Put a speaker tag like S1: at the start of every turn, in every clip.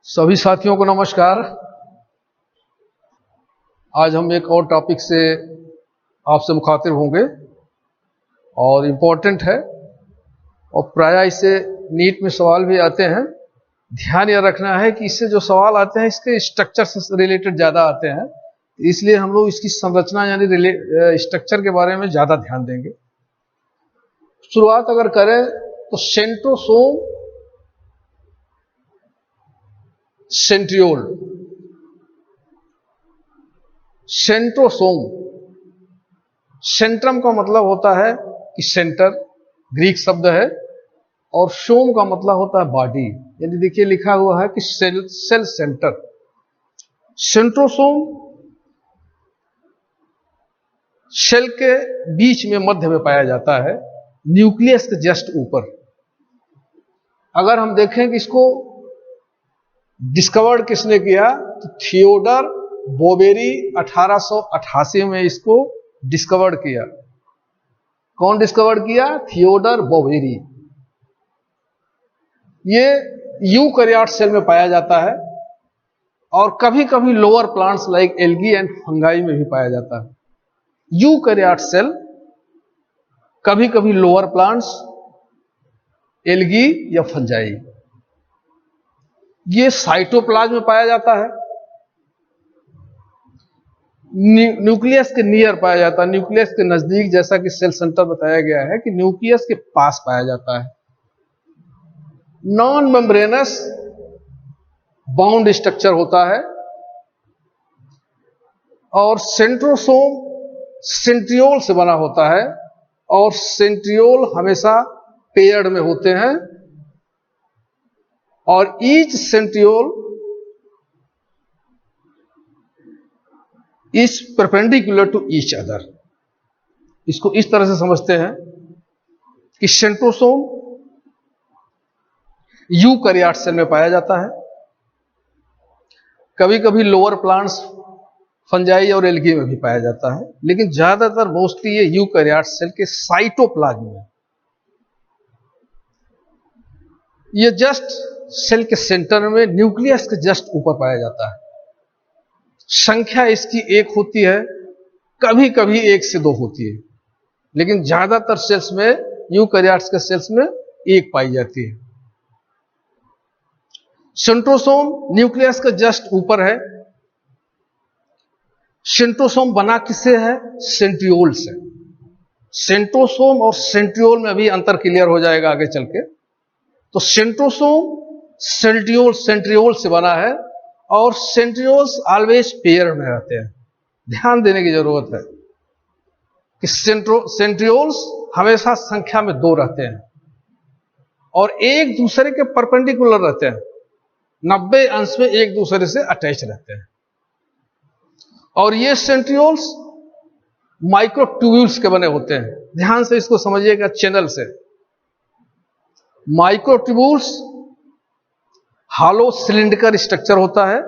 S1: सभी साथियों को नमस्कार। आज हम एक और टॉपिक से आपसे मुखातिब होंगे और इम्पोर्टेंट है और प्रायः इससे नीट में सवाल भी आते हैं। ध्यान यह रखना है कि इससे जो सवाल आते हैं इसके स्ट्रक्चर से रिलेटेड ज़्यादा आते हैं, इसलिए हम लोग इसकी संरचना यानी स्ट्रक्चर के बारे में ज़्यादा ध्यान देंगे। शुरुआत अगर करें तो सेंट्रोसोम, सेंट्रियोल। सेंट्रोसोम, सेंट्रम का मतलब होता है कि सेंटर, ग्रीक शब्द है, और सोम का मतलब होता है बॉडी, यानी देखिए लिखा हुआ है कि सेल सेंटर। सेंट्रोसोम सेल के बीच में मध्य में पाया जाता है, न्यूक्लियस के जस्ट ऊपर। अगर हम देखें कि इसको डिस्कवर्ड किसने किया तो थियोडर बोवेरी 1888 में इसको डिस्कवर्ड किया। कौन डिस्कवर्ड किया? Theodor Boveri. ये यूकैरियोट सेल में पाया जाता है और कभी कभी lower plants like algae and fungi में भी पाया जाता है। यूकैरियोट सेल, कभी कभी लोअर प्लांट्स, एल्गी या फंजाई। ये साइटोप्लाज्म में पाया जाता है, न्यूक्लियस के नियर पाया जाता है, न्यूक्लियस के नजदीक, जैसा कि सेल सेंटर बताया गया है कि न्यूक्लियस के पास पाया जाता है। नॉन मेम्ब्रेनस बाउंड स्ट्रक्चर होता है और सेंट्रोसोम सेंट्रियोल से बना होता है और सेंट्रियोल हमेशा पेयर्ड में होते हैं और each centriole is perpendicular to each other. इसको इस तरह से समझते हैं कि सेंट्रोसोम यूकैरियोट सेल में पाया जाता है, कभी कभी लोअर प्लांट्स, फंजाई और एल्गी में भी पाया जाता है, लेकिन ज्यादातर मोस्टली ये यूकैरियोट सेल के साइटोप्लाज्म में। ये जस्ट सेल के सेंटर में न्यूक्लियस के जस्ट ऊपर पाया जाता है। संख्या इसकी एक होती है, कभी कभी 1 से 2 होती है, लेकिन ज्यादातर सेल्स में, यूकैरियोट्स के सेल्स में 1 पाई जाती है। सेंट्रोसोम न्यूक्लियस के जस्ट ऊपर है। सेंट्रोसोम बना किससे है? सेंट्रियोल से। सेंट्रोसोम और सेंट्रियोल में अभी अंतर क्लियर हो जाएगा आगे चल के। तो सेंट्रोसोम सेंट्रियोल से बना है और सेंट्रियोल्स ऑलवेज पेयर में रहते हैं। ध्यान देने की जरूरत है कि सेंट्रियोल्स हमेशा संख्या में 2 रहते हैं और एक दूसरे के परपेंडिकुलर रहते हैं, 90 अंश में एक दूसरे से अटैच रहते हैं। और ये सेंट्रियोल्स माइक्रोट्यूब्यूल्स के बने होते हैं। ध्यान से इसको समझिएगा चैनल से। माइक्रोट्यूब्यूल्स हॉलो सिलिंड्रिकल स्ट्रक्चर होता है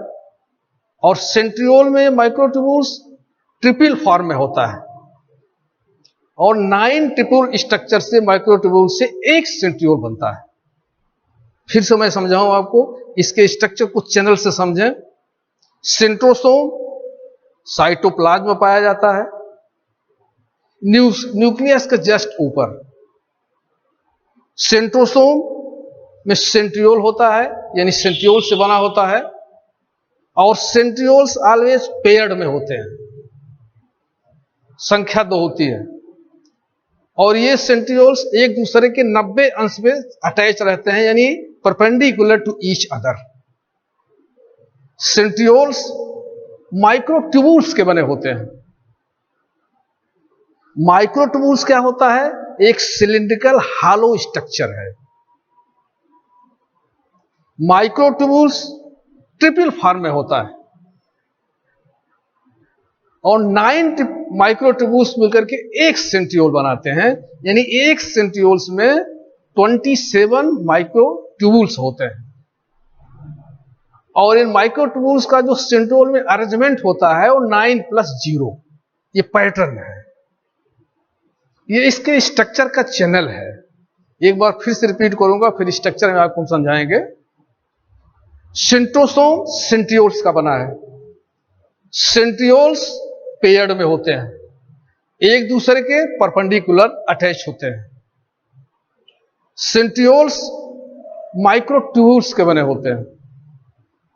S1: और सेंट्रियोल में माइक्रोट्यूब्यूल्स ट्रिपल फॉर्म में होता है और 9 ट्रिपल स्ट्रक्चर से माइक्रोट्यूब्यूल से एक सेंट्रियोल बनता है। फिर से मैं समझाऊं आपको, इसके स्ट्रक्चर को चैनल से समझें। सेंट्रोसोम साइटोप्लाज्म में पाया जाता है, न्यूक्लियस के जस्ट ऊपर। सेंट्रोसोम में सेंट्रियोल होता है, यानी सेंट्रियोल से बना होता है और सेंट्रियोल्स ऑलवेज पेयर्ड में होते हैं, संख्या 2 होती है और ये सेंट्रियोल्स एक दूसरे के 90 अंश में अटैच रहते हैं, यानी perpendicular to each other. Centrioles microtubules के बने होते हैं। माइक्रोट्यूब्यूल्स क्या होता है? एक सिलिंड्रिकल हॉलो स्ट्रक्चर है। माइक्रोट्यूब्यूल्स ट्रिपल फॉर्म में होता है और 9 माइक्रोट्यूब्यूल्स मिलकर के एक सेंट्रियोल बनाते हैं, यानी एक सेंट्रियोल्स में 27 माइक्रोट्यूब्यूल्स होते हैं। और इन माइक्रोट्यूब्यूल्स का जो सेंट्रियोल में अरेंजमेंट होता है वो 9+0, ये पैटर्न है। ये इसके स्ट्रक्चर का चैनल है। एक बार फिर से रिपीट करूंगा, फिर स्ट्रक्चर में आपको समझाएंगे। सेंट्रोसोम सेंट्रियोल्स का बना है। सेंट्रियोल्स पेयर्ड में होते हैं, एक दूसरे के परपेंडिकुलर अटैच होते हैं। सेंट्रियोल्स माइक्रोट्यूब्यूल्स के बने होते हैं।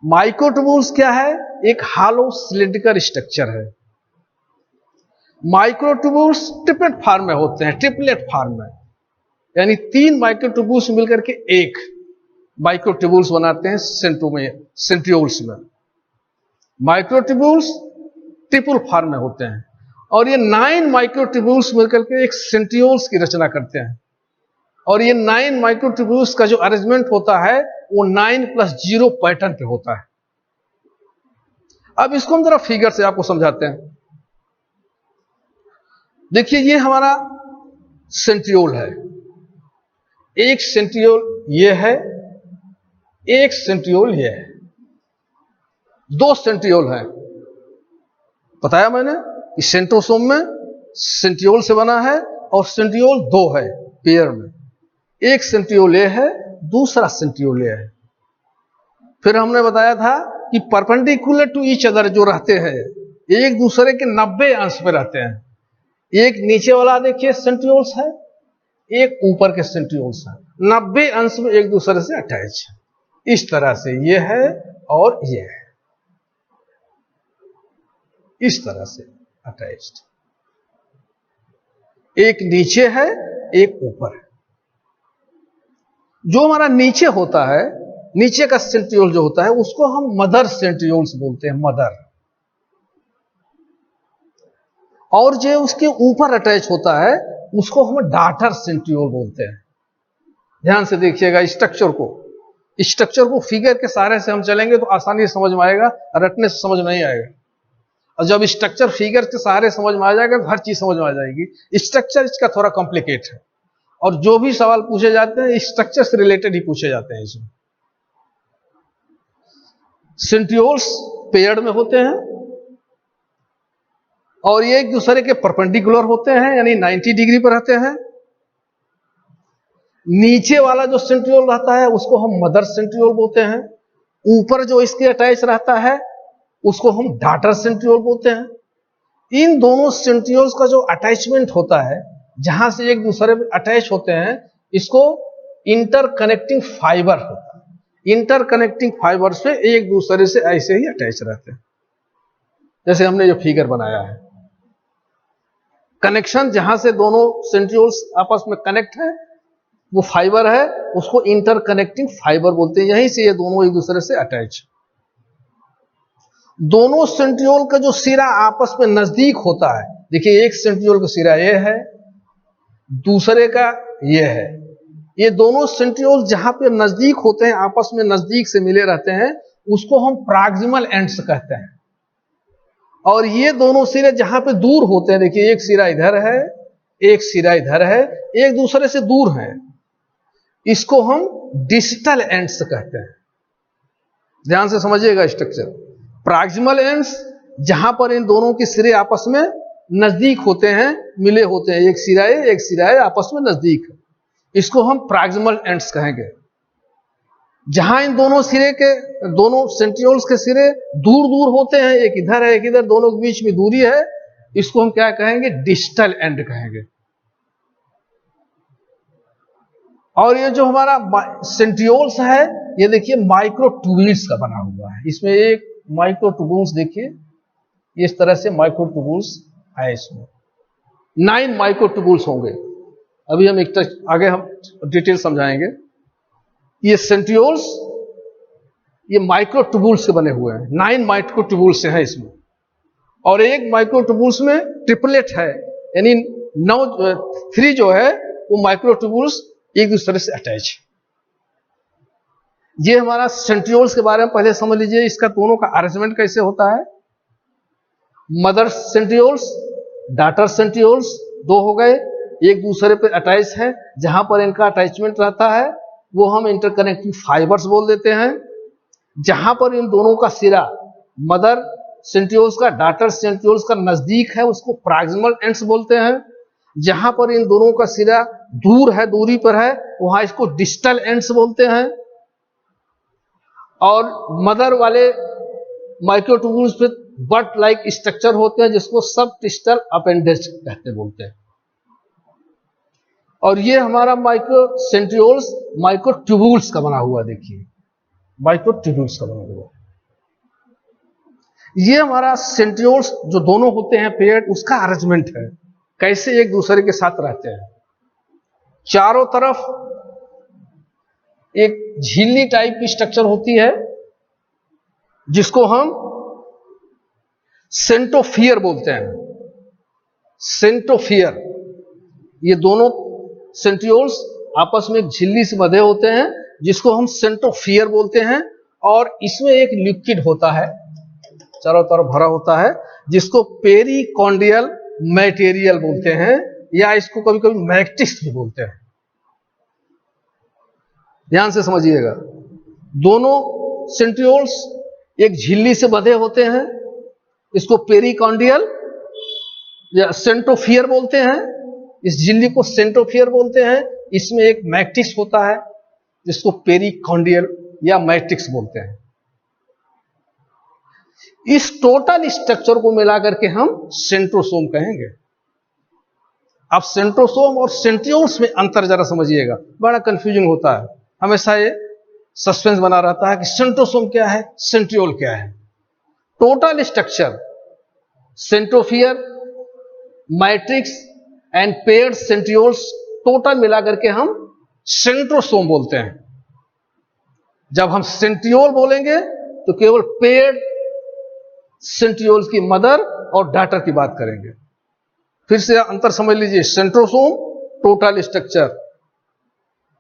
S1: माइक्रोट्यूब्यूल्स क्या है? एक हालो सिलिंड्रिकल स्ट्रक्चर है। माइक्रोट्यूब्यूल्स ट्रिपलेट फॉर्म में होते हैं, ट्रिपलेट फॉर्म में, यानी 3 माइक्रोट्यूब्यूल्स मिलकर के एक माइक्रोट्यूब्यूल्स बनाते हैं सेंट्रियोल्स में। माइक्रोट्यूब्यूल्स ट्रिपल फॉर्म में होते हैं और ये 9 माइक्रोट्यूब्यूल्स मिलकर के एक सेंट्रियोल्स की रचना करते हैं। और ये 9 माइक्रोट्यूब्यूल्स का जो अरेंजमेंट होता है वो 9+0 पैटर्न पे होता है। अब इसको हम जरा फिगर से आपको समझाते हैं। देखिए, ये हमारा सेंट्रियोल है। एक सेंट्रियोल ये है, एक सेंट्रियोल ये है, 2 सेंट्रियोल है। बताया मैंने कि सेंट्रोसोम में सेंट्रियोल से बना है और सेंट्रियोल 2 है पेयर में। एक सेंट्रियोल ये है, दूसरा सेंट्रियोल ये है। फिर हमने बताया था कि परपेंडिकुलर टू ईच अदर जो रहते हैं, एक दूसरे के 90 अंश पे रहते हैं। एक नीचे वाला देखिए सेंट्रियोल्स है, एक ऊपर के सेंट्रियोल्स है, 90 अंश में एक दूसरे से अटैच है। इस तरह से ये है और ये है, इस तरह से अटैच्ड। एक नीचे है, एक ऊपर है। जो हमारा नीचे होता है, नीचे का सेंट्रियोल जो होता है उसको हम मदर सेंट्रियोल्स बोलते हैं, मदर। और जो उसके ऊपर अटैच होता है उसको हम डाटर सेंट्रियोल बोलते हैं। ध्यान से देखिएगा स्ट्रक्चर को फिगर के सहारे से हम चलेंगे तो आसानी से समझ में आएगा, रटने से समझ नहीं आएगा। और जब स्ट्रक्चर फिगर के सहारे समझ में आ जाएगा तो हर चीज समझ में आ जाएगी। स्ट्रक्चर इसका थोड़ा कॉम्प्लिकेट है और जो भी सवाल पूछे जाते हैं स्ट्रक्चर से रिलेटेड ही पूछे जाते हैं। इसमें सेंट्रियोल्स पेयर्ड में होते हैं और ये एक दूसरे के परपेंडिकुलर होते हैं, यानी 90 डिग्री पर रहते हैं। नीचे वाला जो सेंट्रियोल रहता है उसको हम मदर सेंट्रियोल बोलते हैं। ऊपर जो इसके अटैच रहता है उसको हम डाटर सेंट्रियोल बोलते हैं। इन दोनों सेंट्रियोल्स का जो अटैचमेंट होता है, जहां से एक दूसरे पे अटैच होते हैं, इसको इंटरकनेक्टिंग फाइबर होता है। इंटरकनेक्टिंग फाइबर से एक दूसरे से ऐसे ही अटैच रहते हैं, जैसे हमने जो फिगर बनाया है। कनेक्शन जहां से दोनों सेंट्रियोल्स आपस में कनेक्ट है वो फाइबर है, उसको इंटरकनेक्टिंग फाइबर बोलते हैं। यहीं से ये दोनों एक दूसरे से अटैच। दोनों सेंट्रियोल का जो सिरा आपस में नजदीक होता है, देखिए एक सेंट्रियोल का सिरा ये है, दूसरे का ये है। ये दोनों सेंट्रियोल जहां पे नजदीक होते हैं, आपस में नजदीक से मिले रहते हैं, उसको हम प्रॉक्सिमल एंड्स कहते हैं। और ये दोनों सिरे जहां पे दूर होते हैं, देखिए एक सिरा इधर है, एक सिरा इधर है, एक दूसरे से दूर है, इसको हम डिस्टल एंड्स कहते हैं। ध्यान से समझिएगा स्ट्रक्चर। प्रॉक्सिमल एंड्स जहां पर इन दोनों के सिरे आपस में नजदीक होते हैं, मिले होते हैं, एक सिरा है आपस में नजदीक है, इसको हम प्रॉक्सिमल एंड्स कहेंगे। जहां इन दोनों सिरे के, दोनों सेंट्रियोल्स के सिरे दूर दूर होते हैं, एक इधर है एक इधर, दोनों के बीच में दूरी है, इसको हम क्या कहेंगे? डिस्टल एंड कहेंगे। और ये जो हमारा सेंट्रियोल्स है, ये देखिए माइक्रोट्यूब्यूल्स का बना हुआ है। इसमें एक माइक्रोट्यूब्यूल्स देखिए, इस तरह से माइक्रोट्यूब्यूल्स है। इसमें 9 माइक्रोट्यूब्यूल्स होंगे। अभी हम आगे हम डिटेल समझाएंगे। ये सेंट्रियोल्स ये माइक्रोट्यूब्यूल्स से बने हुए हैं। 9 माइक्रोट्यूब्यूल्स हैं इसमें, और एक माइक्रोट्यूब्यूल्स में ट्रिपलेट है, यानी 3 जो है वो माइक्रोट्यूब्यूल्स एक दूसरे से अटैच है। ये हमारा सेंट्रियोल्स के बारे में पहले समझ लीजिए, इसका दोनों का अरेंजमेंट कैसे होता है। मदर सेंट्रियोल्स, डाटर सेंट्रियोल्स 2 हो गए, एक दूसरे पर अटैच है। जहां पर इनका अटैचमेंट रहता है वो हम इंटरकनेक्टिंग फाइबर्स बोल देते हैं। जहां पर इन दोनों का सिरा मदर सेंट्रियोल्स का डाटर सेंट्रियोल्स का नजदीक है, उसको प्रॉक्सिमल एंड्स बोलते हैं। जहां पर इन दोनों का सिरा दूर है, दूरी पर है, वहां इसको डिस्टल एंड्स बोलते हैं। और मदर वाले माइक्रोट्यूब्यूल्स पे बट लाइक स्ट्रक्चर होते हैं जिसको सबटिस्टल अपेंडेज कहते बोलते हैं। और ये हमारा माइक्रोसेंट्रियोल्स माइक्रोट्यूब्यूल्स का बना हुआ, देखिए माइक्रोट्यूब्यूल्स का बना हुआ। ये हमारा सेंट्रियोल्स जो दोनों होते हैं पेयर्ड, उसका अरेंजमेंट है, कैसे एक दूसरे के साथ रहते हैं। चारों तरफ एक झिल्ली टाइप की स्ट्रक्चर होती है जिसको हम सेंटोफियर बोलते हैं। सेंटोफियर, ये दोनों सेंट्रियोल्स आपस में एक झिल्ली से बंधे होते हैं जिसको हम सेंटोफियर बोलते हैं। और इसमें एक लिक्विड होता है, चारों तरफ भरा होता है, जिसको पेरिकॉन्डियल मैटेरियल बोलते हैं, या इसको कभी कभी मैट्रिक्स भी बोलते हैं। ध्यान से समझिएगा, दोनों सेंट्रियोल्स एक झिल्ली से बंधे होते हैं, इसको पेरिकॉन्डियल या सेंटोफियर बोलते हैं। इस झिल्ली को सेंटोफियर बोलते हैं। इसमें एक मैट्रिक्स होता है जिसको पेरिकॉन्डियल या मैट्रिक्स बोलते हैं। इस टोटल स्ट्रक्चर को मिलाकर के हम सेंट्रोसोम कहेंगे। अब सेंट्रोसोम और सेंट्रियोल्स में अंतर जरा समझिएगा, बड़ा कंफ्यूजन होता है, हमेशा ये सस्पेंस बना रहता है कि सेंट्रोसोम क्या है, सेंट्रियोल क्या है। Total structure centrosphere, matrix and paired centrioles, total मिलाकर के हम सेंट्रोसोम बोलते हैं। जब हम सेंट्रियोल बोलेंगे तो केवल पेयर्ड सेंट्रियोल्स की मदर और डॉटर की बात करेंगे। फिर से अंतर समझ लीजिए, centrosome total structure,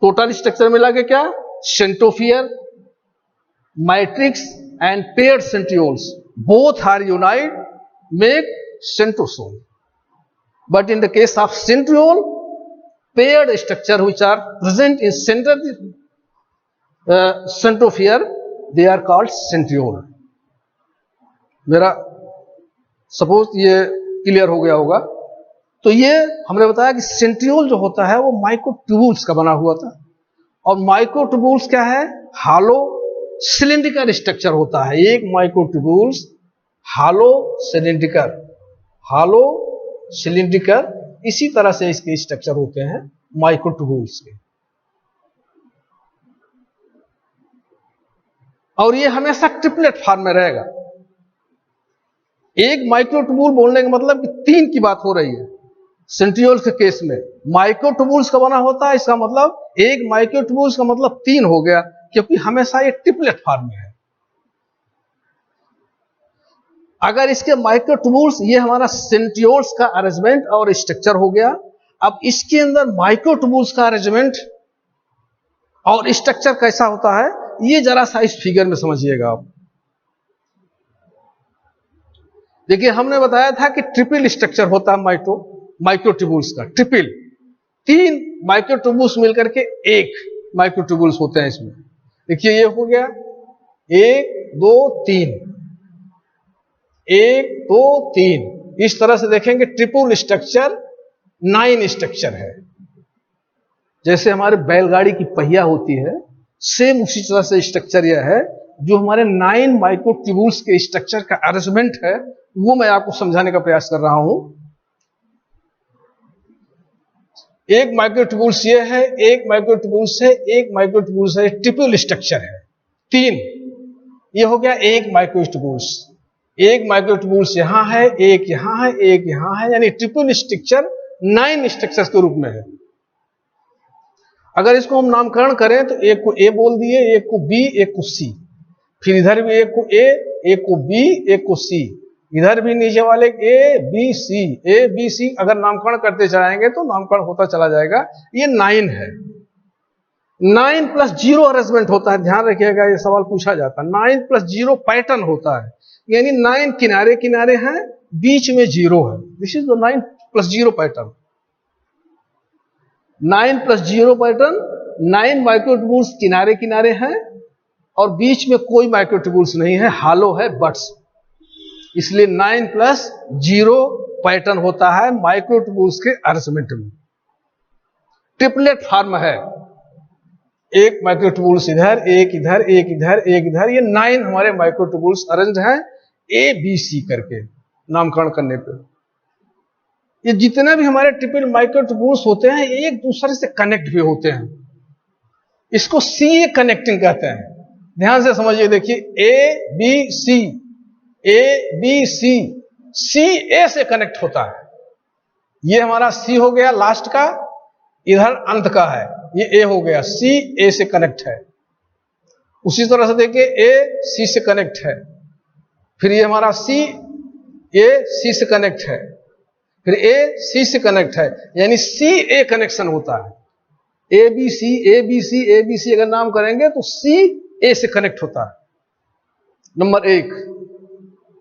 S1: total structure मिला के क्या, centrosphere, matrix and paired centrioles, both are unite make centrosome. But in the case of centriole, paired structure which are present in center centrophere, they are called centriole. मेरा suppose ये clear हो गया होगा। तो ये हमने बताया कि सेंट्रियोल जो होता है वो माइक्रोट्यूब्यूल्स का बना हुआ था। और माइक्रोट्यूब्यूल्स क्या है, हालो सिलिंड्रिकल स्ट्रक्चर होता है। एक माइक्रोट्यूब्यूल्स हालो सिलिंड्रिकल, हालो सिलिंड्रिकल, इसी तरह से इसके स्ट्रक्चर होते हैं माइक्रोट्यूब्यूल्स के। और ये हमेशा ट्रिपलेट फॉर्म में रहेगा। एक माइक्रोट्यूब्यूल बोलने का मतलब कि तीन की बात हो रही है। सेंट्रियोल्स के केस में माइक्रोट्यूब्यूल्स का बना होता है, इसका मतलब एक माइक्रोट्यूब्यूल्स का मतलब तीन हो गया, क्योंकि हमेशा ये ट्रिपलेट फॉर्म में है। अगर इसके माइक्रोट्यूब्यूल्स, ये हमारा सेंट्रियोल्स का अरेंजमेंट और स्ट्रक्चर हो गया। अब इसके अंदर माइक्रोट्यूब्यूल्स का अरेंजमेंट और स्ट्रक्चर कैसा होता है, ये जरा सा इस फिगर में समझिएगा आप। देखिए, हमने बताया था कि ट्रिपल स्ट्रक्चर होता है माइक्रोट्यूब्यूल्स का, ट्रिपल, तीन माइक्रोट्यूब्यूल्स मिलकर के एक माइक्रोट्यूब्यूल्स होते हैं इसमें। देखिए, ये हो गया 1 2 3, 1 2 3, इस तरह से देखेंगे ट्रिपल स्ट्रक्चर 9 स्ट्रक्चर है। जैसे हमारे बैलगाड़ी की पहिया होती है, सेम उसी तरह से स्ट्रक्चर यह है। जो हमारे 9 माइक्रोट्यूब्यूल्स के स्ट्रक्चर का अरेंजमेंट है, वो मैं आपको समझाने का प्रयास कर रहा हूं। एक माइक्रोट्यूब्यूल्स ये है, एक माइक्रोट्यूब्यूल्स है, एक माइक्रोट्यूब्यूल्स है, ट्रिपल स्ट्रक्चर है, 3। ये हो गया एक माइक्रोट्यूब्यूल्स। एक माइक्रोट्यूब्यूल्स यहां है, एक यहां है, एक यहां है, यानी ट्रिपल स्ट्रक्चर 9 स्ट्रक्चर्स के रूप में है। अगर इसको हम नामकरण करें तो एक को ए बोल दिए, एक को बी, एक को सी, फिर इधर भी एक को ए, एक को बी, एक को सी, इधर भी नीचे वाले ए B C, A B C, अगर नामकरण करते जाएंगे तो नामकरण होता चला जाएगा। ये 9 है। 9 + 0 अरेंजमेंट होता है, ध्यान रखिएगा, ये सवाल पूछा जाता है। 9 + 0 पैटर्न होता है, यानी 9 किनारे किनारे हैं, बीच में 0 है। This is the 9 + 0 pattern. 9 + 0 pattern, 9 microtubules किनारे किनारे हैं और बीच में कोई माइक्रोट्यूब्यूल्स नहीं है, हालो है, बट्स, इसलिए 9 + 0 पैटर्न होता है माइक्रोट्यूब्यूल्स के अरेंजमेंट में। ट्रिपलेट फॉर्म है, एक माइक्रोट्यूबुल्स इधर, एक इधर, एक इधर, एक इधर, ये 9 हमारे माइक्रोट्यूबुल्स अरेंज हैं ए बी सी करके नामकरण करने पे। ये जितने भी हमारे ट्रिपल माइक्रोट्यूबुल्स होते हैं एक दूसरे से कनेक्ट भी होते हैं, इसको सी ए कनेक्टिंग कहते हैं। ध्यान से समझिए, देखिए ए बी सी, ए बी सी, सी ए से कनेक्ट होता है। ये हमारा सी हो गया लास्ट का, इधर अंत का है, ये ए हो गया, सी ए से कनेक्ट है। उसी तरह से देखिए ए सी से कनेक्ट है, फिर ये हमारा सी ए सी से कनेक्ट है, फिर ए सी से कनेक्ट है, यानी सी ए कनेक्शन होता है। A B C, A B C, A B C अगर नाम करेंगे तो सी ए से कनेक्ट होता है, नंबर 1।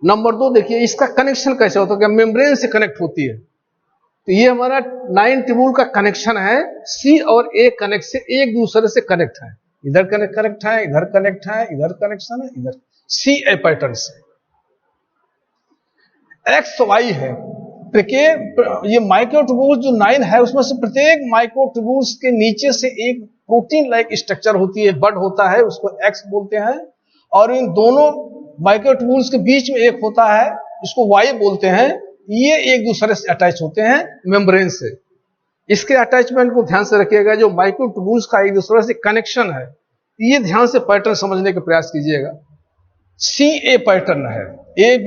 S1: नंबर 2 देखिए इसका कनेक्शन कैसे होता है, क्या मेम्ब्रेन से कनेक्ट होती है। तो ये हमारा 9 ट्यूबुल का कनेक्शन है, सी और ए कनेक्ट से एक दूसरे से कनेक्ट है, इधर कनेक्ट है, इधर कनेक्ट है, इधर कनेक्शन है, इधर सी ए पैटर्न से। एक्स वाई है, देखिए ये माइक्रोट्यूबुल्स जो 9 है उसमें से प्रत्येक माइक्रोट्यूबुल्स के नीचे से एक प्रोटीन लाइक स्ट्रक्चर होती है, बड होता है, उसको एक्स बोलते हैं। और इन दोनों माइक्रोट्यूबुल्स के बीच में एक होता है, इसको वाई बोलते हैं। ये एक दूसरे से अटैच होते हैं मेम्ब्रेन से। इसके अटैचमेंट को ध्यान से रखिएगा, जो माइक्रोट्यूबुल्स का एक दूसरे से कनेक्शन है, ये ध्यान से पैटर्न समझने का प्रयास कीजिएगा। सी ए पैटर्न है, ए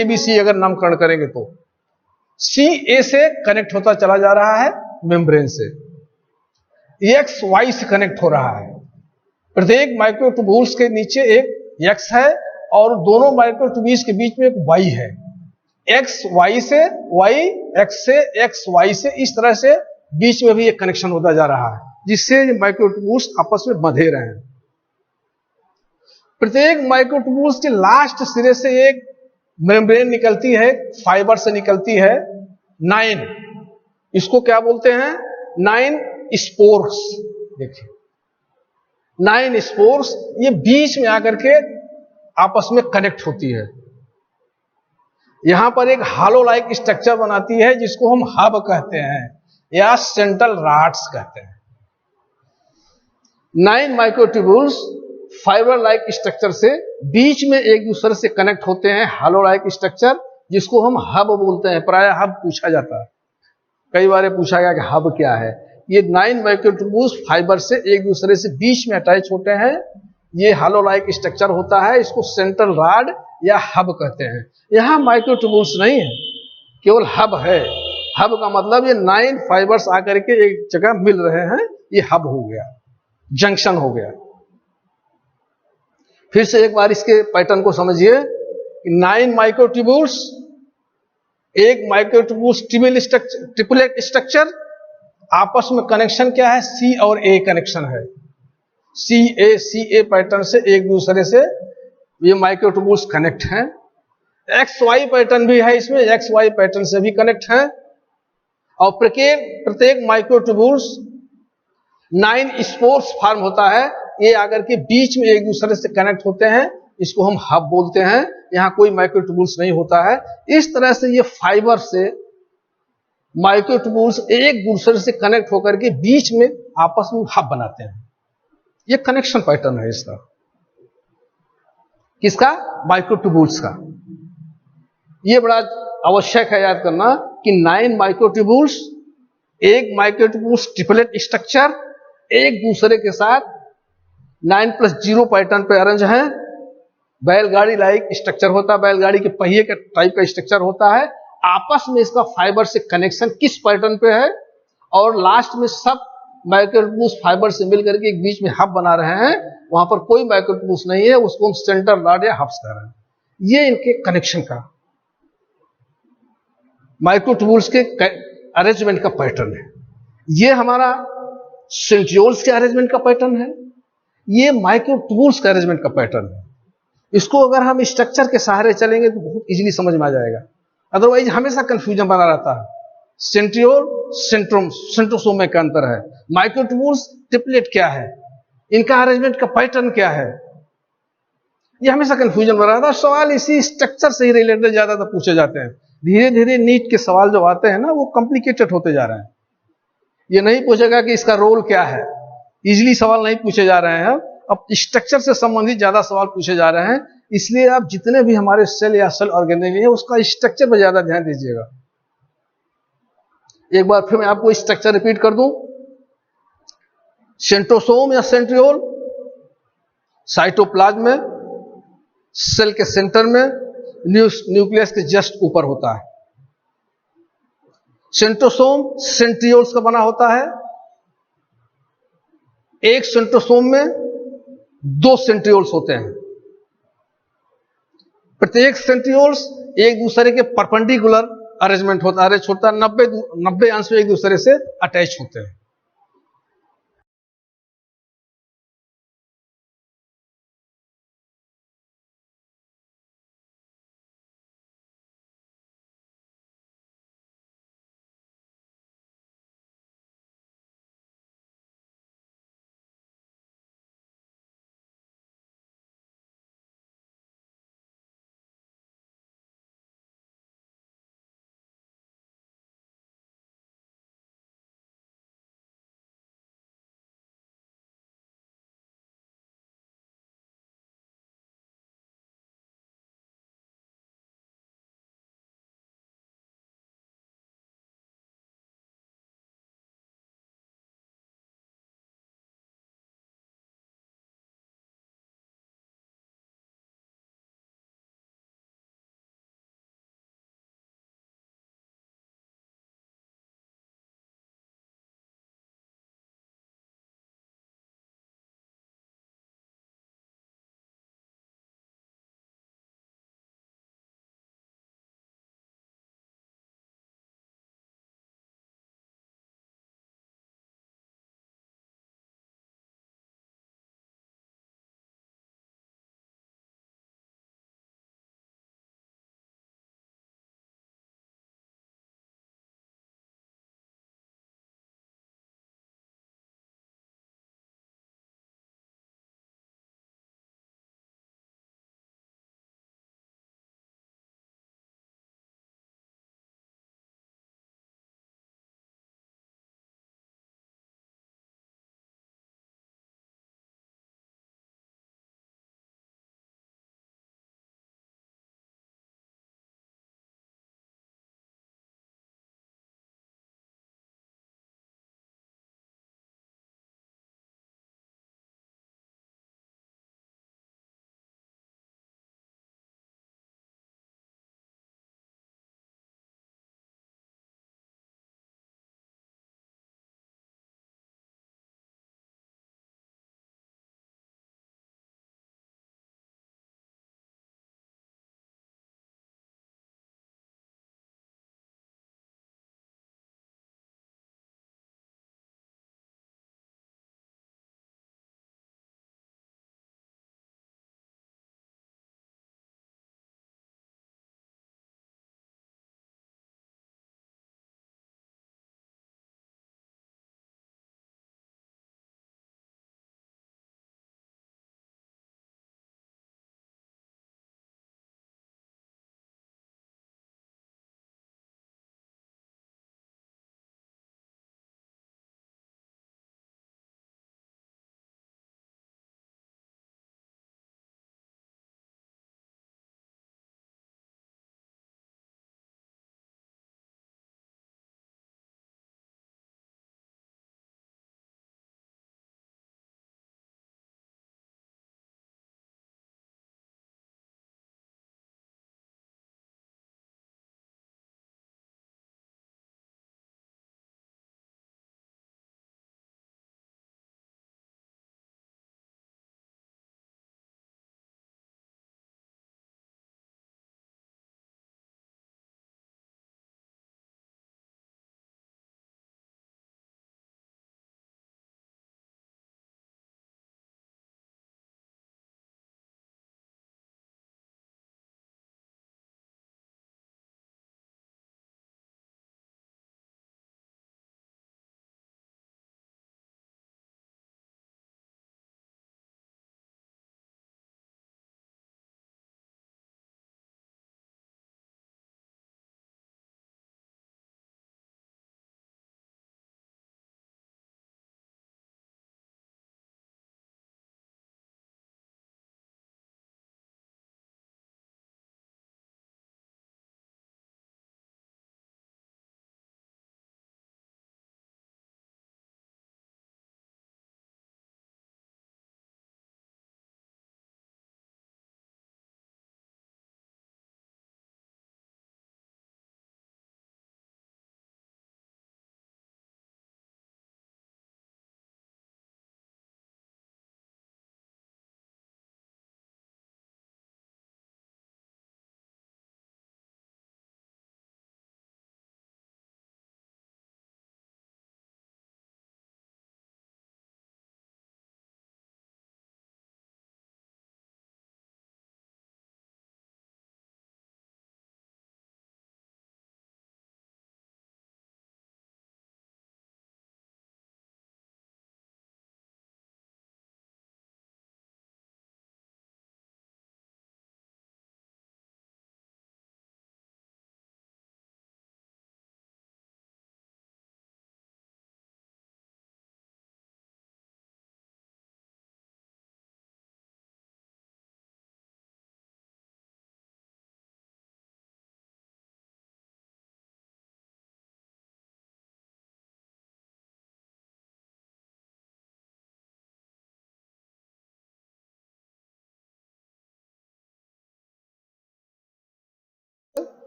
S1: बी सी अगर नामकरण करेंगे तो सी ए से कनेक्ट होता चला जा रहा है मेम्ब्रेन से, एक्स वाई से कनेक्ट हो रहा है। प्रत्येक माइक्रोट्यूबुल्स के नीचे एक एक्स है और दोनों माइक्रोट्यूबुल्स के बीच में एक वाई है। एक्स वाई से, वाई एक्स से, एक्स वाई से, इस तरह से बीच में भी एक कनेक्शन होता जा रहा है, जिससे माइक्रोट्यूबुल्स आपस में बंधे रहे हैं। प्रत्येक माइक्रोट्यूबुल्स के लास्ट सिरे से एक मेम्ब्रेन निकलती है, फाइबर से निकलती है, 9। इसको क्या बोलते हैं, 9 स्पोर्स। देखिए 9 स्पोर्स, ये बीच में आकर के आपस में कनेक्ट होती है। यहां पर एक हालो लाइक स्ट्रक्चर बनाती है, जिसको हम हब कहते हैं या सेंट्रल रॉड्स कहते हैं। 9 माइक्रोट्यूबुल्स फाइबर लाइक स्ट्रक्चर से बीच में एक दूसरे से कनेक्ट होते हैं, हालो लाइक स्ट्रक्चर, जिसको हम हब बोलते हैं। प्रायः हब पूछा जाता है, कई बार पूछा गया कि हब क्या है। ये 9 माइक्रोट्यूबुल्स फाइबर से एक दूसरे से बीच में अटैच होते हैं, ये हालो लाइक स्ट्रक्चर होता है, इसको सेंट्रल रॉड या हब कहते हैं। यहां माइक्रोट्यूबुल्स नहीं है, केवल हब है। हब का मतलब ये 9 फाइबर्स आकर के एक जगह मिल रहे हैं, ये हब हो गया, जंक्शन हो गया। फिर से एक बार इसके पैटर्न को समझिए, 9 माइक्रोट्यूबुल्स, एक माइक्रोट्यूबुल्स ट्रिपलेट स्ट्रक्चर, आपस में कनेक्शन क्या है, सी और ए कनेक्शन है। सी ए पैटर्न से एक दूसरे से ये माइक्रोट्यूबुल्स कनेक्ट हैं। एक्स वाई पैटर्न भी है इसमें, एक्स वाई पैटर्न से भी कनेक्ट है। और प्रत्येक माइक्रोट्यूबुल्स 9 स्पोर्स फॉर्म होता है, ये आकर के बीच में एक दूसरे से कनेक्ट होते हैं, इसको हम हब बोलते हैं। यहां कोई माइक्रोट्यूबुल्स नहीं होता है। इस तरह से ये फाइबर से माइक्रोट्यूबुल्स एक दूसरे से कनेक्ट होकर के बीच में आपस में हब बनाते हैं। ये कनेक्शन पैटर्न है इसका, किसका, माइक्रोट्यूबुल्स का। ये बड़ा आवश्यक है याद करना कि 9 माइक्रोट्यूबुल्स, एक माइक्रोट्यूबुल्स ट्रिपलेट स्ट्रक्चर, एक दूसरे के साथ 9+0 पैटर्न पे अरेंज है। बैलगाड़ी लाइक स्ट्रक्चर होता है, बैलगाड़ी के पहिए के टाइप का स्ट्रक्चर होता है। आपस में इसका फाइबर से कनेक्शन किस पैटर्न पे है, और लास्ट में सब माइक्रोट्यूबुल्स फाइबर से मिलकर के एक बीच में हब बना रहे हैं। वहां पर कोई माइक्रोट्यूबुल्स नहीं है, उसको हम सेंटर रॉड या हब्स कह रहे हैं। ये इनके कनेक्शन का, माइक्रोट्यूबुल्स के अरेंजमेंट का पैटर्न है। ये हमारा सेंट्रियोल्स के अरेंजमेंट का पैटर्न है, ये माइक्रोट्यूबुल्स के अरेंजमेंट का पैटर्न है। इसको अगर हम स्ट्रक्चर के सहारे चलेंगे तो बहुत इजीली समझ में आ जाएगा, अदरवाइज हमेशा कंफ्यूजन बना रहता है। सेंट्रियोल सेंट्रोसोम में क्या अंतर है, माइक्रोट्यूबुल्स ट्रिपलेट क्या है, इनका अरेंजमेंट का पैटर्न क्या है, ये हमेशा कंफ्यूजन बना रहता है। सवाल इसी स्ट्रक्चर से ही रिलेटेड ज्यादातर पूछे जाते हैं। धीरे धीरे नीट के सवाल जो आते हैं ना, वो कॉम्प्लिकेटेड होते जा रहे हैं। ये नहीं पूछेगा कि इसका रोल क्या है, इजीली सवाल नहीं पूछे जा रहे हैं, अब स्ट्रक्चर से संबंधित ज्यादा सवाल पूछे जा रहे हैं। इसलिए आप जितने भी हमारे सेल या सेल ऑर्गेनेल है उसका स्ट्रक्चर पर ज्यादा ध्यान दीजिएगा। एक बार फिर मैं आपको स्ट्रक्चर रिपीट कर दूं। सेंट्रोसोम या सेंट्रियोल साइटोप्लाज्म में सेल के सेंटर में न्यूक्लियस के जस्ट ऊपर होता है। सेंट्रोसोम सेंट्रियोल्स का बना होता है। एक सेंट्रोसोम में 2 सेंट्रियोल्स होते हैं। प्रत्येक सेंट्रियोल्स एक दूसरे के परपेंडिकुलर अरेंजमेंट होता है, 90 अंश में एक दूसरे से अटैच होते हैं।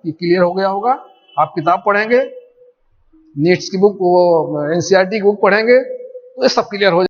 S1: कि क्लियर हो गया होगा। आप किताब पढ़ेंगे, नीट्स की बुक, वो एनसीईआरटी की बुक पढ़ेंगे तो ये सब क्लियर हो